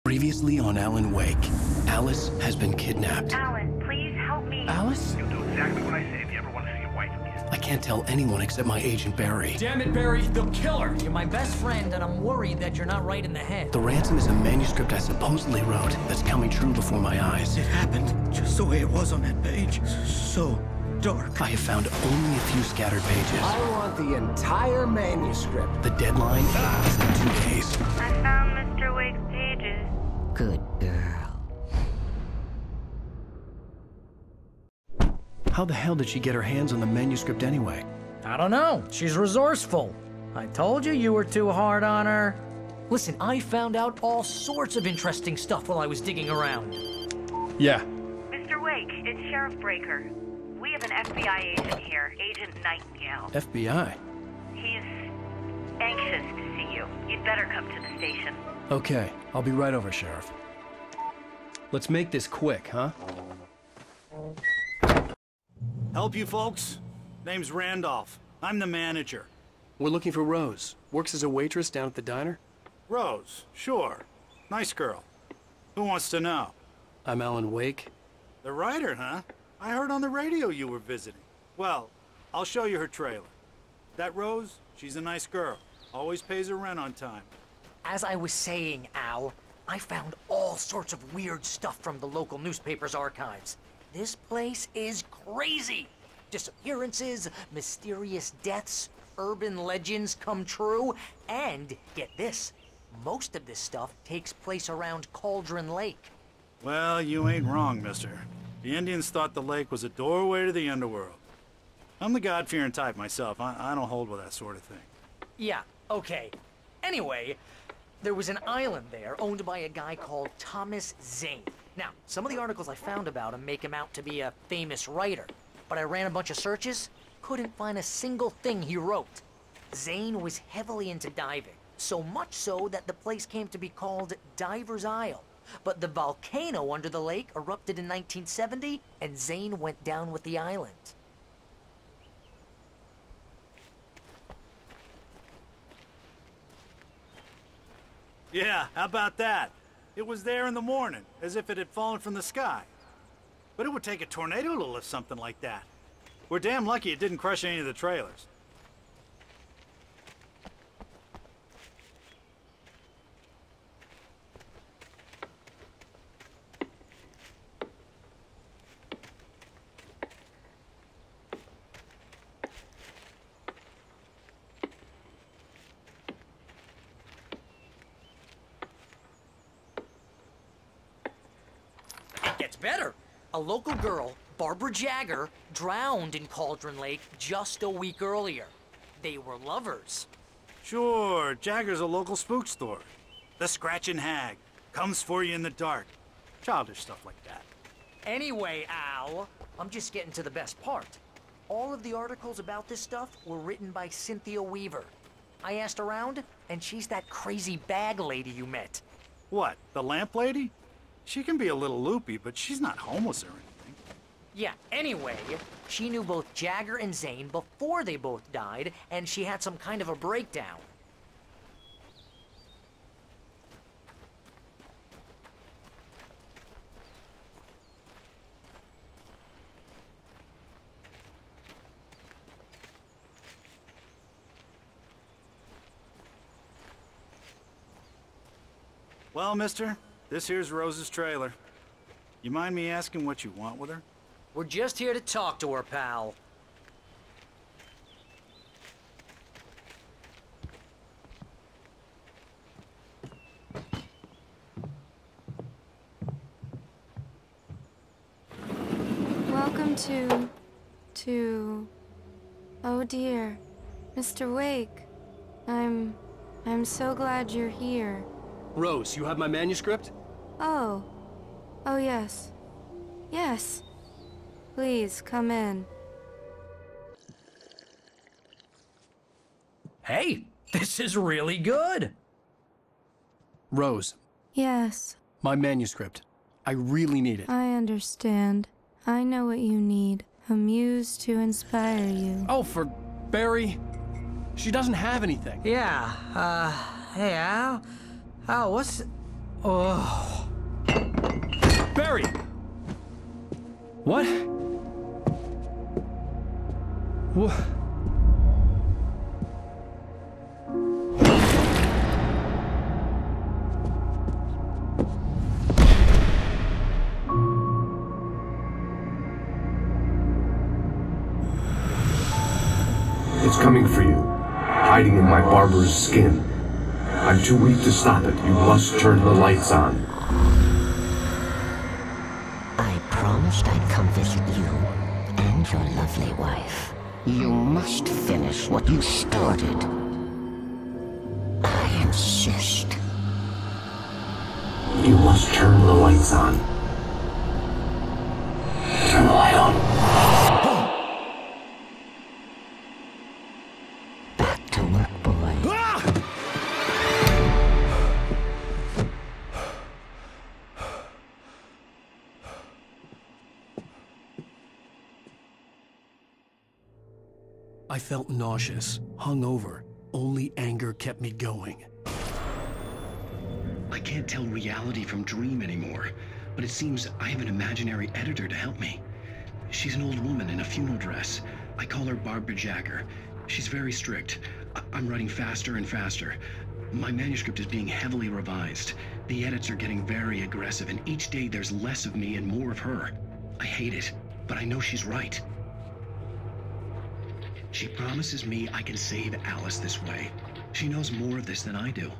Previously on Alan Wake, Alice has been kidnapped. Alan, please help me. Alice? You'll do exactly what I say if you ever want to see your wife again. I can't tell anyone except my agent Barry. Damn it, Barry, they'll kill her! You're my best friend, and I'm worried that you're not right in the head. The ransom is a manuscript I supposedly wrote that's coming true before my eyes. It happened just the way it was on that page. So dark. I have found only a few scattered pages. I want the entire manuscript. The deadline is in 2 days. I found Mr. Wake's pages. Good girl. How the hell did she get her hands on the manuscript anyway? I don't know. She's resourceful. I told you you were too hard on her. Listen, I found out all sorts of interesting stuff while I was digging around. Yeah. Mr. Wake, it's Sheriff Breaker. We have an FBI agent here, Agent Nightingale. FBI? He's anxious to see you. You'd better come to the station. Okay, I'll be right over, Sheriff. Let's make this quick, huh? Help you folks? Name's Randolph. I'm the manager. We're looking for Rose. Works as a waitress down at the diner. Rose, sure. Nice girl. Who wants to know? I'm Alan Wake. The writer, huh? I heard on the radio you were visiting. Well, I'll show you her trailer. That Rose, she's a nice girl. Always pays her rent on time. As I was saying, Al, I found all sorts of weird stuff from the local newspaper's archives. This place is crazy. Disappearances, mysterious deaths, urban legends come true, and get this, most of this stuff takes place around Cauldron Lake. Well, you ain't wrong, mister. The Indians thought the lake was a doorway to the underworld. I'm the God-fearing type myself. I don't hold with that sort of thing. Yeah, okay. Anyway, there was an island there owned by a guy called Thomas Zane. Now, some of the articles I found about him make him out to be a famous writer, but I ran a bunch of searches, couldn't find a single thing he wrote. Zane was heavily into diving, so much so that the place came to be called Diver's Isle. But the volcano under the lake erupted in 1970, and Zane went down with the island. Yeah, how about that? It was there in the morning, as if it had fallen from the sky. But it would take a tornado to lift something like that. We're damn lucky it didn't crush any of the trailers. Gets better. A local girl, Barbara Jagger, drowned in Cauldron Lake just a week earlier. They were lovers. Sure, Jagger's a local spook story. The Scratching Hag comes for you in the dark. Childish stuff like that. Anyway, Al, I'm just getting to the best part. All of the articles about this stuff were written by Cynthia Weaver. I asked around, and she's that crazy bag lady you met. What, the lamp lady? She can be a little loopy, but she's not homeless or anything. Yeah, anyway, she knew both Jagger and Zane before they both died, and she had some kind of a breakdown. Well, mister, this here's Rose's trailer. You mind me asking what you want with her? We're just here to talk to her, pal. Welcome to... Oh dear, Mr. Wake. I'm so glad you're here. Rose, you have my manuscript? Oh. Oh, yes. Yes. Please, come in. Hey, this is really good. Rose, Yes, my manuscript. I really need it. I understand. I know what you need. A muse to inspire you. Oh, for Barry. She doesn't have anything. Yeah, hey, Al. Oh, Oh. Barry! What? What? It's coming for you, hiding in my barber's skin. I'm too weak to stop it. You must turn the lights on. I promised I'd come visit you and your lovely wife. You must finish what you started. I insist. You must turn the lights on. Turn the light on. Back to work, boy. I felt nauseous, hungover. Only anger kept me going. I can't tell reality from dream anymore, but it seems I have an imaginary editor to help me. She's an old woman in a funeral dress. I call her Barbara Jagger. She's very strict. I'm writing faster and faster. My manuscript is being heavily revised. The edits are getting very aggressive, and each day there's less of me and more of her. I hate it, but I know she's right. She promises me I can save Alice this way. She knows more of this than I do.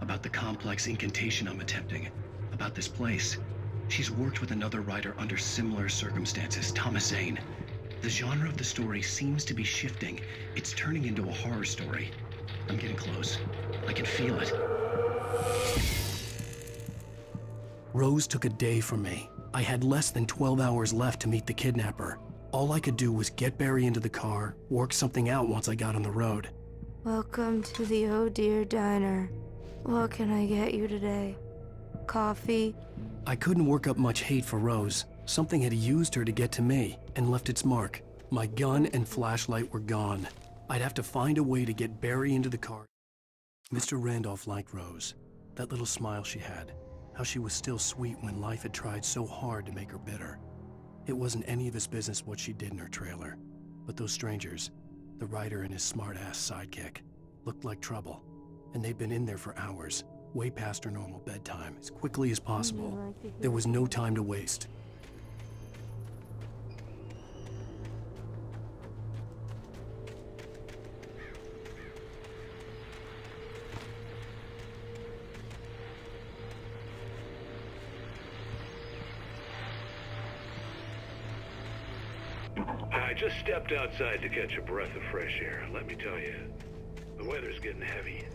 About the complex incantation I'm attempting. About this place. She's worked with another writer under similar circumstances, Thomas Zane. The genre of the story seems to be shifting. It's turning into a horror story. I'm getting close. I can feel it. Rose took a day from me. I had less than 12 hours left to meet the kidnapper. All I could do was get Barry into the car, work something out once I got on the road. Welcome to the Oh Dear Diner. What can I get you today? Coffee? I couldn't work up much hate for Rose. Something had used her to get to me and left its mark. My gun and flashlight were gone. I'd have to find a way to get Barry into the car. Mr. Randolph liked Rose. That little smile she had. How she was still sweet when life had tried so hard to make her bitter. It wasn't any of his business what she did in her trailer. But those strangers, the writer and his smart-ass sidekick, looked like trouble. And they'd been in there for hours, way past her normal bedtime, as quickly as possible. There was no time to waste. I just stepped outside to catch a breath of fresh air. Let me tell you, the weather's getting heavy.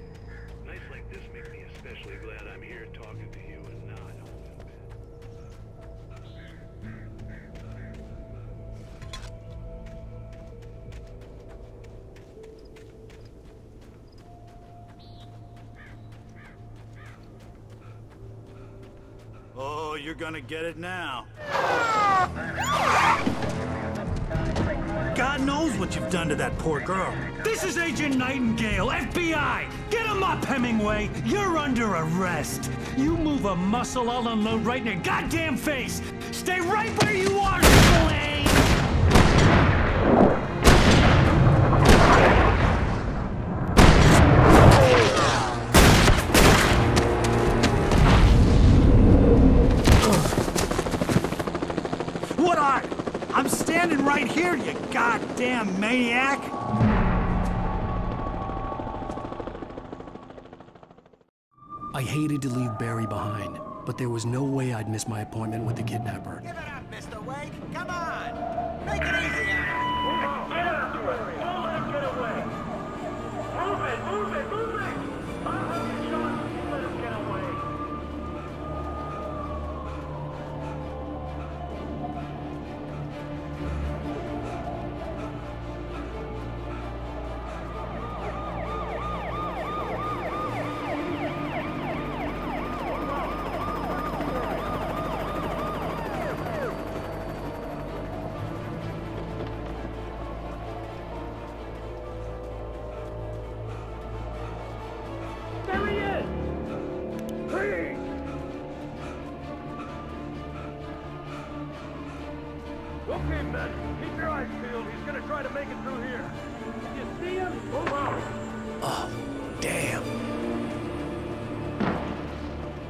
Nights like this make me especially glad I'm here talking to you and not home in bed. Oh, you're gonna get it now. God knows what you've done to that poor girl. This is Agent Nightingale, FBI! Get him up, Hemingway! You're under arrest! You move a muscle, I'll unload right in your goddamn face! Stay right where you are, Slane! I'm standing right here, you goddamn maniac! I hated to leave Barry behind, but there was no way I'd miss my appointment with the kidnapper. Give it up, Mr. Wake! Come on! Make it easy on him! Get after it! Don't let him get away! Move it! Move it! Move it! I'll have you shot if you let him get away! Okay, men. Keep your eyes peeled. He's gonna try to make it through here. You see him? Move out. Oh, damn.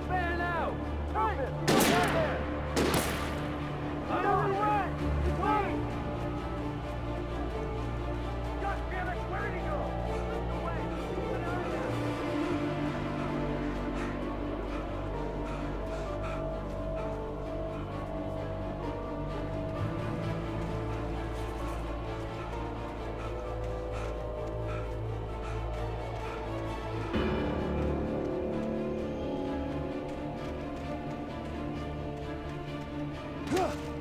Man out! Turn it! Stand there! Out of the way! Wait! God damn it! Where did he go? Away! Keep an eye out!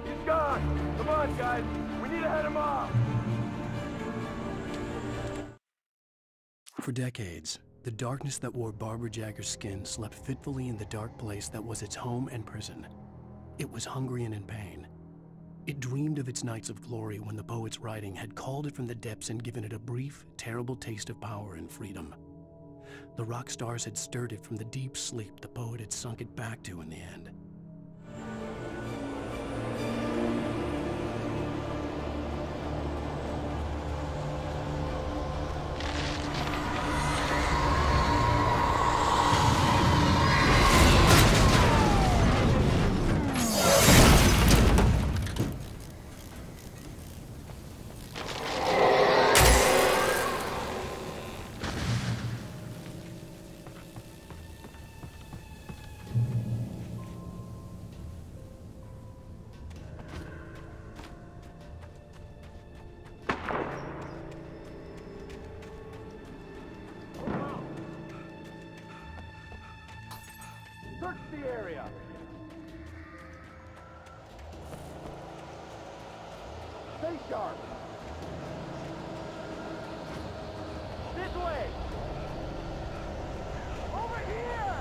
He's gone! Come on, guys! We need to head him off! For decades, the darkness that wore Barbara Jagger's skin slept fitfully in the dark place that was its home and prison. It was hungry and in pain. It dreamed of its nights of glory when the poet's writing had called it from the depths and given it a brief, terrible taste of power and freedom. The rock stars had stirred it from the deep sleep the poet had sunk it back to in the end. Search the area! Stay sharp! This way! Over here!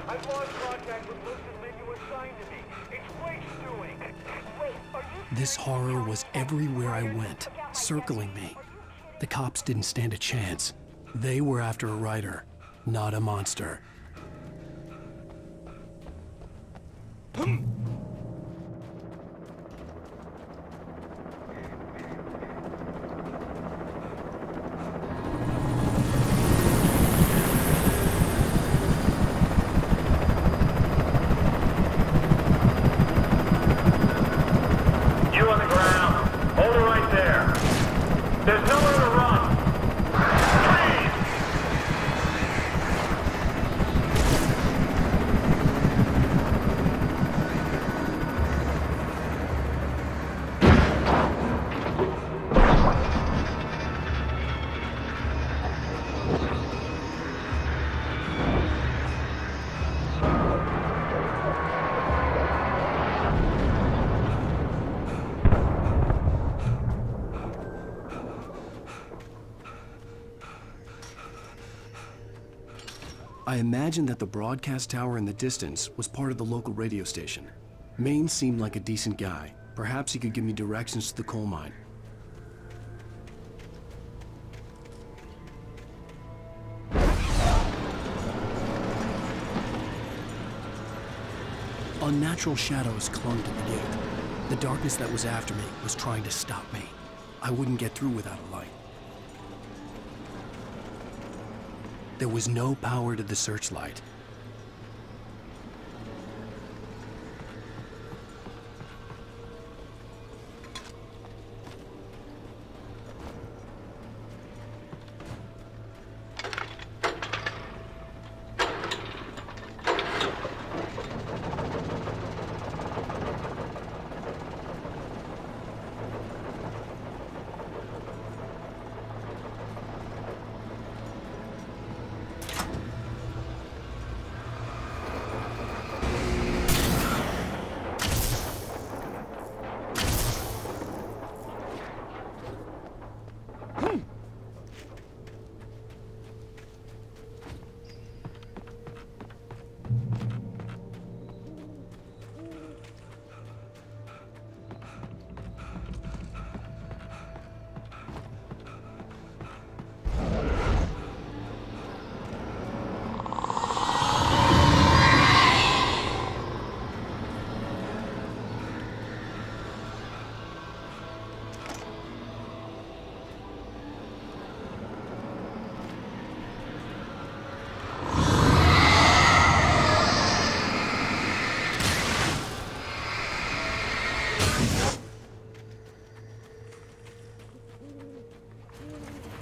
I've lost contact with Lucy's men you assigned to me. It's Wake's doing. Wait, are you... This horror was everywhere I went, circling me. The cops didn't stand a chance. They were after a writer, not a monster. There's nowhere to run! Please! I imagined that the broadcast tower in the distance was part of the local radio station. Maine seemed like a decent guy. Perhaps he could give me directions to the coal mine. Unnatural shadows clung to the gate. The darkness that was after me was trying to stop me. I wouldn't get through without a light. There was no power to the searchlight.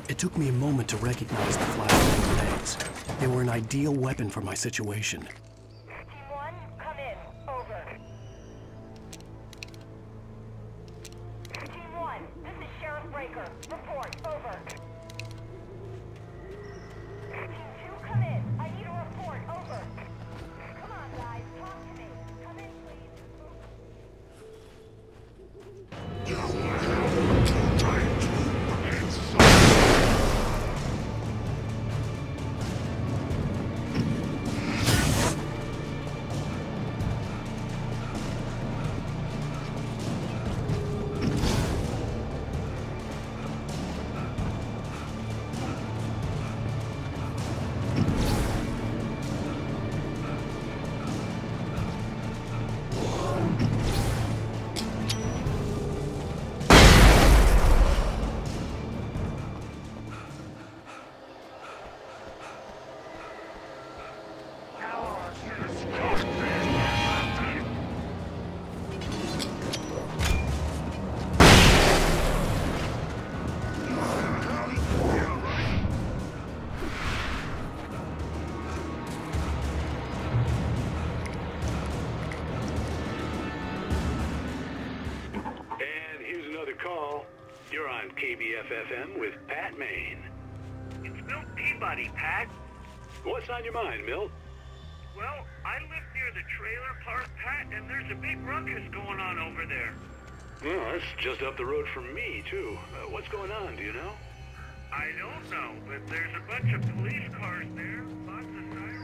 It took me a moment to recognize the flashlight grenades. They were an ideal weapon for my situation. Team 1, come in. Over. Team 1, this is Sheriff Breaker. Report. Over. Team 2, come in. I need a report. Over. Come on, guys. Talk to me. Come in, call. You're on KBFFM with Pat Maine. It's Milt Peabody, Pat. What's on your mind, Milt? Well, I live near the trailer park, Pat, and there's a big ruckus going on over there. Well, that's just up the road from me, too. What's going on, do you know? I don't know, but there's a bunch of police cars there, lots of sirens.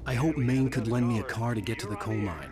I hope Maine could lend me a car to get to the coal mine.